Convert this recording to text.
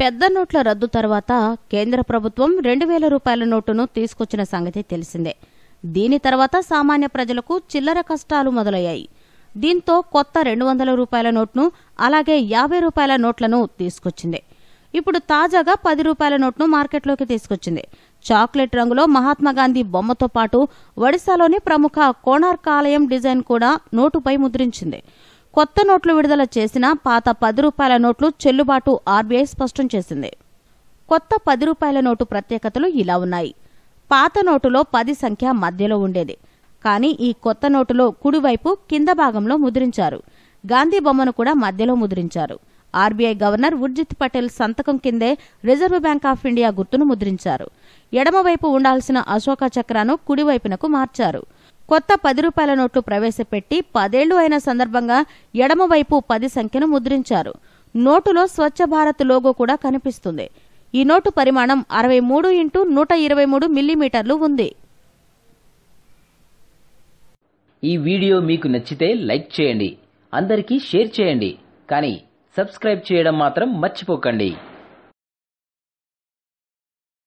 పెద్ద నోట్ల రద్దు తర్వాత కేంద్ర ప్రభుత్వం 2000 రూపాయల నోటును తీసుకొచ్చిన సంగతి తెలిసిందే. దీని తర్వాత సామాన్య ప్రజలకు చిల్లర కష్టాలు మొదలయ్యాయి. దీంతో కొత్త 200 రూపాయల నోట్ను అలాగే 50 రూపాయల నోట్లను తీసుకొచ్చింది. ఇప్పుడు తాజాగా 10 రూపాయల నోట్ను మార్కెట్లోకి తీసుకొచ్చింది. చాక్లెట్ రంగులో మహాత్మాగాంధీ బొమ్మతో పాటు ఒడిశాలోని ప్రముఖ కోణార్క్ ఆలయం డిజైన్ కూడా నోటుపై ముద్రించింది. కొత్త నోట్లు విడుదల చేసిన పాత 10 రూపాయల నోట్లు చెల్లుబాటు ఆర్బీఐ స్పష్టం చేసింది. కొత్త 10 రూపాయల నోటు ప్రత్యేకతలు ఇలా ఉన్నాయి. పాత నోటులో 10 సంఖ్య మధ్యలో ఉండేది. కానీ ఈ కొత్త నోటులో కుడివైపు కింద భాగంలో ముద్రించారు. గాంధీ బొమ్మను కూడా మధ్యలో ముద్రించారు. ఆర్బీఐ గవర్నర్ ఉర్జిత్ పటేల్ సంతకం కిందే రిజర్వ్ బ్యాంక్ ఆఫ్ ఇండియా గుర్తును ముద్రించారు. ఎడమవైపు ఉండాల్సిన అశోక చక్రాను కుడివైపునకు మార్చారు. కొత్త 10 రూపాయల నోట్లు ప్రవేశపెట్టి 10 ఏళ్లు అయిన సందర్భంగా ఎడమవైపు 10 సంఖ్యను ముద్రించారు. నోటులో స్వచ్ఛ భారత్ లోగో కూడా కనిపిస్తుంది. ఈ నోటు పరిమాణం 63x123 మిల్లీమీటర్లు ఉంది. ఈ వీడియో మీకు నచ్చితే లైక్ చేయండి, అందరికీ షేర్ చేయండి, కానీ సబ్స్క్రైబ్ చేయడం మాత్రం మర్చిపోకండి.